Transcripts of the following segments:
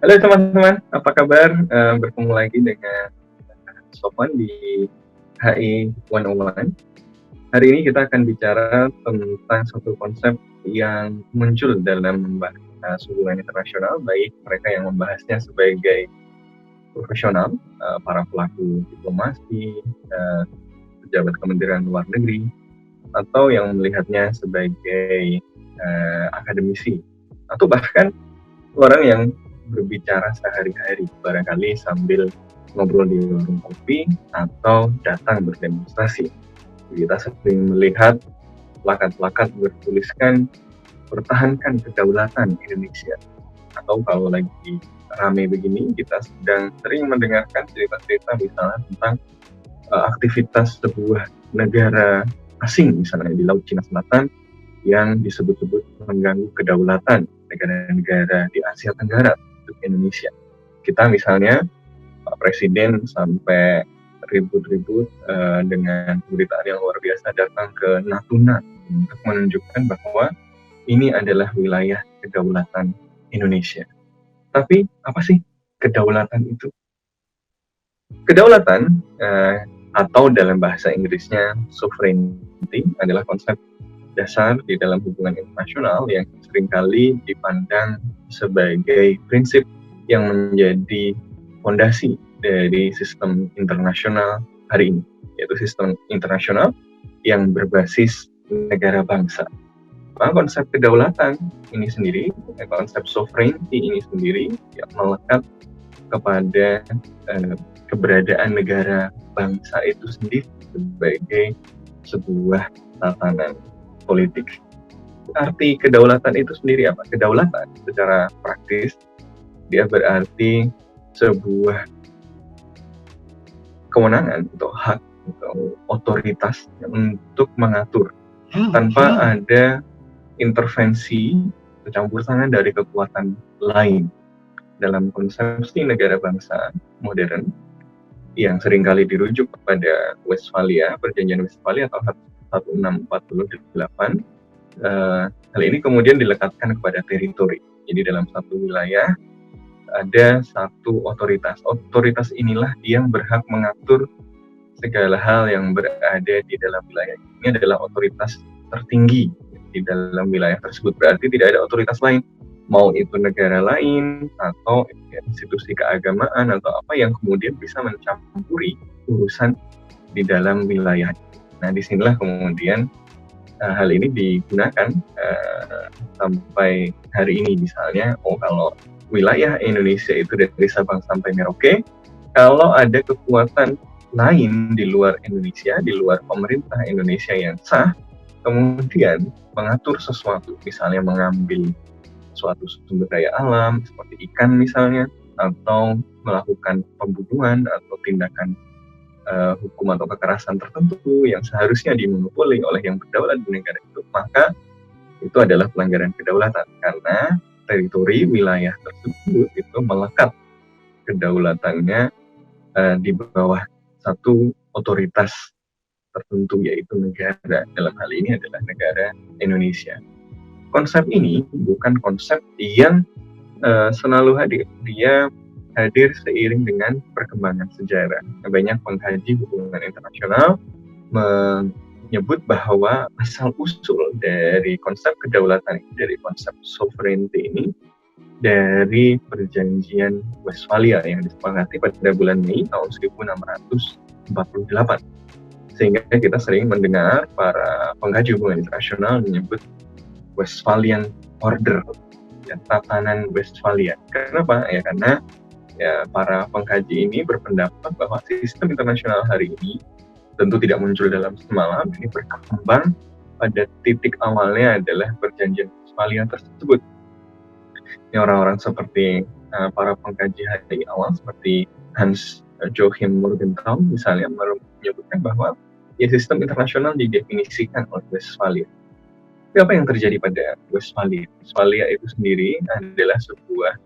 Halo teman-teman, apa kabar? Bertemu lagi dengan Sofwan di HI 101. Hari ini kita akan bicara tentang suatu konsep yang muncul dalam membahas hubungan internasional, baik mereka yang membahasnya sebagai profesional, para pelaku diplomasi, pejabat Kementerian Luar Negeri, atau yang melihatnya sebagai akademisi, atau bahkan orang yang berbicara sehari-hari, barangkali sambil ngobrol di warung kopi atau datang berdemonstrasi. Kita sering melihat plakat-plakat bertuliskan pertahankan kedaulatan Indonesia. Atau kalau lagi rame begini, kita sedang sering mendengarkan cerita-cerita misalnya tentang aktivitas sebuah negara asing, misalnya di Laut Cina Selatan, yang disebut-sebut mengganggu kedaulatan negara-negara di Asia Tenggara untuk Indonesia. Kita misalnya Pak Presiden sampai ribut-ribut dengan pemberitaan yang luar biasa datang ke Natuna untuk menunjukkan bahwa ini adalah wilayah kedaulatan Indonesia. Tapi apa sih kedaulatan itu? Kedaulatan atau dalam bahasa Inggrisnya sovereignty adalah konsep dasar di dalam hubungan internasional yang seringkali dipandang sebagai prinsip yang menjadi fondasi dari sistem internasional hari ini, yaitu sistem internasional yang berbasis negara bangsa. Maka konsep kedaulatan ini sendiri, konsep sovereignty ini sendiri, yang melekat kepada keberadaan negara bangsa itu sendiri sebagai sebuah tatanan politik. Arti kedaulatan itu sendiri apa? Kedaulatan secara praktis dia berarti sebuah kewenangan atau hak atau otoritas untuk mengatur tanpa ada intervensi atau campur tangan dari kekuatan lain. Dalam konsepsi negara bangsa modern yang seringkali dirujuk kepada Westphalia, Perjanjian Westphalia atau 1648, hal ini kemudian dilekatkan kepada teritori. Jadi dalam satu wilayah ada satu otoritas. Otoritas inilah yang berhak mengatur segala hal yang berada di dalam wilayah. Ini adalah otoritas tertinggi di dalam wilayah tersebut. Berarti tidak ada otoritas lain, mau itu negara lain atau institusi keagamaan atau apa yang kemudian bisa mencampuri urusan di dalam wilayah. Nah, disinilah kemudian hal ini digunakan sampai hari ini. Misalnya, kalau wilayah Indonesia itu dari Sabang sampai Merauke, kalau ada kekuatan lain di luar Indonesia, di luar pemerintah Indonesia yang sah, kemudian mengatur sesuatu, misalnya mengambil suatu sumber daya alam seperti ikan misalnya, atau melakukan pembunuhan atau tindakan hukum atau kekerasan tertentu yang seharusnya dimonopoli oleh yang berdaulat di negara itu, maka itu adalah pelanggaran kedaulatan karena teritori wilayah tersebut itu melekat kedaulatannya di bawah satu otoritas tertentu, yaitu negara. Dalam hal ini adalah negara Indonesia. Konsep ini bukan konsep yang selalu hadir. Dia hadir seiring dengan perkembangan sejarah. Banyak pengkaji hubungan internasional menyebut bahwa asal-usul dari konsep kedaulatan ini, dari konsep sovereignty ini, dari perjanjian Westphalia yang disepakati pada bulan Mei tahun 1648. Sehingga kita sering mendengar para pengkaji hubungan internasional menyebut Westphalian Order, ya, tatanan Westphalia. Kenapa? Ya karena para pengkaji ini berpendapat bahwa sistem internasional hari ini tentu tidak muncul dalam semalam. Ini berkembang pada titik awalnya adalah perjanjian Westphalia tersebut. Ini orang-orang seperti para pengkaji hari awal seperti Hans Joachim Morgenthau misalnya menyebutkan bahwa sistem internasional didefinisikan oleh Westphalia. Tapi apa yang terjadi pada Westphalia? Westphalia itu sendiri adalah sebuah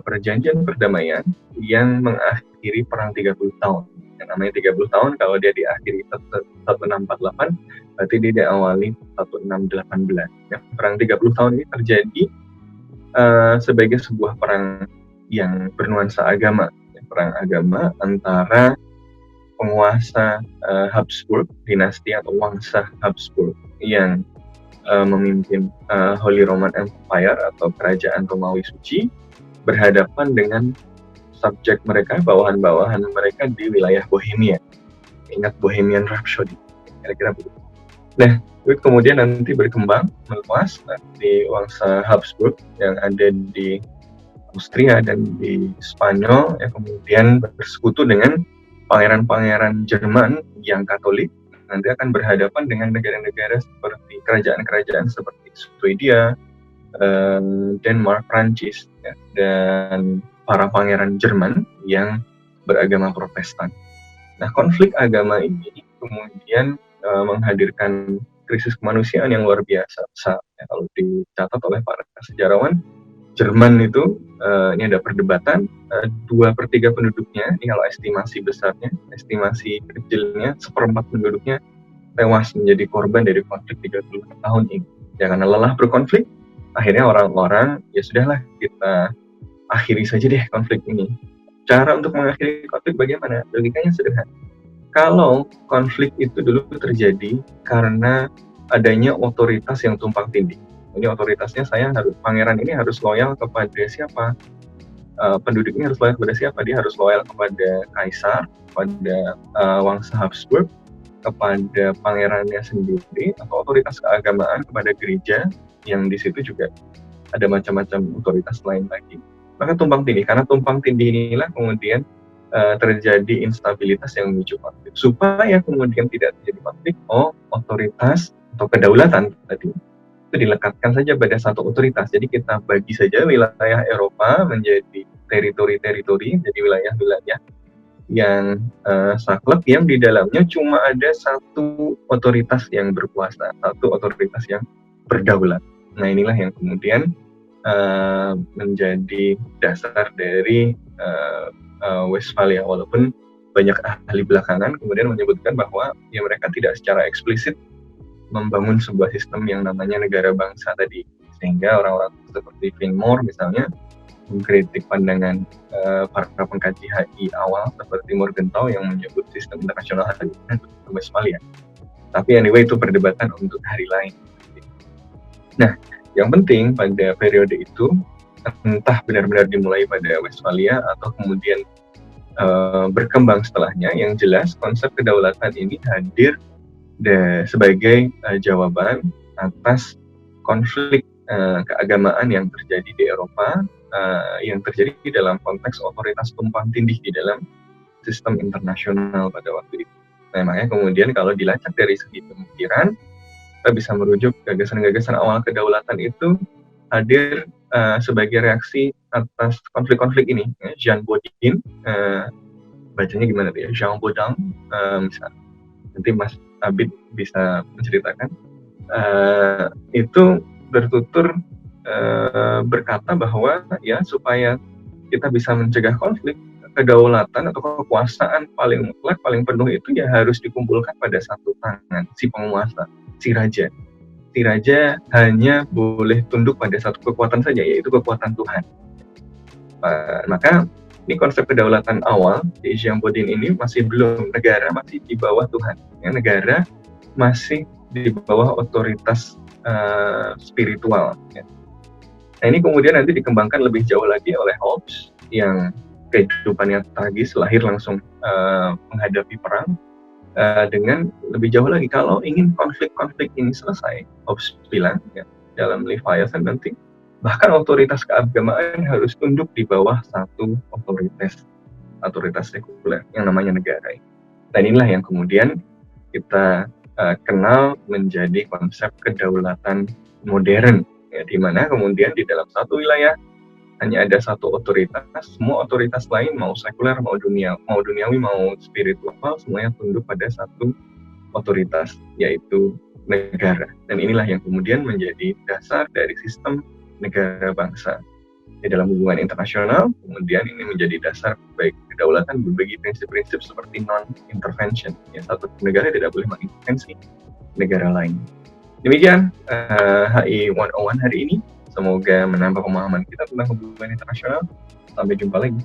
perjanjian perdamaian yang mengakhiri perang 30 tahun. Yang namanya 30 tahun, kalau dia diakhiri 1648, berarti dia diawali 1618. Perang 30 tahun ini terjadi sebagai sebuah perang yang bernuansa agama, perang agama antara penguasa Habsburg, dinasti atau wangsa Habsburg yang memimpin Holy Roman Empire atau kerajaan Romawi Suci berhadapan dengan subjek mereka, bawahan-bawahan mereka di wilayah Bohemia. Ingat Bohemian Rhapsody, kira-kira begitu. Nah, itu kemudian nanti berkembang meluas di wangsa Habsburg yang ada di Austria dan di Spanyol, yang kemudian bersekutu dengan pangeran-pangeran Jerman yang Katolik, nanti akan berhadapan dengan negara-negara seperti kerajaan-kerajaan seperti Swedia, Denmark, Prancis, ya, dan para pangeran Jerman yang beragama Protestan. Nah, konflik agama ini kemudian menghadirkan krisis kemanusiaan yang luar biasa. Ya, kalau dicatat oleh para sejarawan, Jerman itu ini ada perdebatan 2/3 penduduknya, ini kalau estimasi besarnya, estimasi kecilnya 1/4 penduduknya tewas menjadi korban dari konflik 30 tahun ini. Ya, karena lelah berkonflik, akhirnya orang-orang ya sudahlah kita akhiri saja deh konflik ini. Cara untuk mengakhiri konflik bagaimana? Logikanya sederhana. Kalau konflik itu dulu terjadi karena adanya otoritas yang tumpang tindih. Ini otoritasnya pangeran ini harus loyal kepada siapa? Penduduk ini harus loyal kepada siapa? Dia harus loyal kepada kaisar, kepada wangsa Habsburg, kepada pangerannya sendiri, atau otoritas keagamaan kepada gereja, yang di situ juga ada macam-macam otoritas lain lagi. Maka tumpang tindih, karena tumpang tindih inilah kemudian terjadi instabilitas yang memicu konflik. Supaya kemudian tidak terjadi konflik, otoritas atau kedaulatan tadi itu dilekatkan saja pada satu otoritas. Jadi kita bagi saja wilayah Eropa menjadi teritori-teritori, jadi wilayah-wilayah yang saklek, yang di dalamnya cuma ada satu otoritas yang berkuasa, satu otoritas yang berdaulat. Nah, inilah yang kemudian menjadi dasar dari Westphalia, walaupun banyak ahli belakangan kemudian menyebutkan bahwa ya mereka tidak secara eksplisit membangun sebuah sistem yang namanya negara bangsa tadi, sehingga orang-orang seperti Fillmore misalnya mengkritik pandangan para pengkaji HI awal seperti Morgenthau yang menyebut sistem internasional hari ini Westphalia. Tapi anyway, itu perdebatan untuk hari lain. Nah, yang penting pada periode itu, entah benar-benar dimulai pada Westphalia atau kemudian berkembang setelahnya, yang jelas konsep kedaulatan ini hadir sebagai jawaban atas konflik keagamaan yang terjadi di Eropa, yang terjadi dalam konteks otoritas tumpang tindih di dalam sistem internasional pada waktu itu. Nah, makanya kemudian kalau dilacak dari segi pemikiran, kita bisa merujuk gagasan-gagasan awal kedaulatan itu hadir sebagai reaksi atas konflik-konflik ini. Jean Bodin, bacanya gimana tuh ya? Jean Bodin, misalnya. Nanti Mas Abid bisa menceritakan. Itu bertutur berkata bahwa ya supaya kita bisa mencegah konflik, kedaulatan atau kekuasaan paling mutlak, paling penuh itu ya harus dikumpulkan pada satu tangan, si penguasa, si raja. Si raja hanya boleh tunduk pada satu kekuatan saja, yaitu kekuatan Tuhan. Maka ini konsep kedaulatan awal di Jean Bodin ini masih belum, negara masih di bawah Tuhan. Ya, negara masih di bawah otoritas spiritual. Ya. Nah, ini kemudian nanti dikembangkan lebih jauh lagi oleh Hobbes yang kehidupannya tragis, lahir langsung menghadapi perang. Dengan lebih jauh lagi, kalau ingin konflik-konflik ini selesai, Hobbes bilang ya, dalam Leviathan nanti, bahkan otoritas keagamaan harus tunduk di bawah satu otoritas sekuler yang namanya negara. Dan inilah yang kemudian kita kenal menjadi konsep kedaulatan modern, ya, di mana kemudian di dalam satu wilayah hanya ada satu otoritas, semua otoritas lain mau sekuler, mau duniawi, mau spiritual, semuanya tunduk pada satu otoritas, yaitu negara. Dan inilah yang kemudian menjadi dasar dari sistem negara bangsa. Di dalam hubungan internasional, kemudian ini menjadi dasar baik kedaulatan berbagai prinsip-prinsip seperti non-intervention. Ya, satu negara tidak boleh mengintervensi negara lain. Demikian HI 101 hari ini. Semoga menambah pemahaman kita tentang hubungan internasional. Sampai jumpa lagi.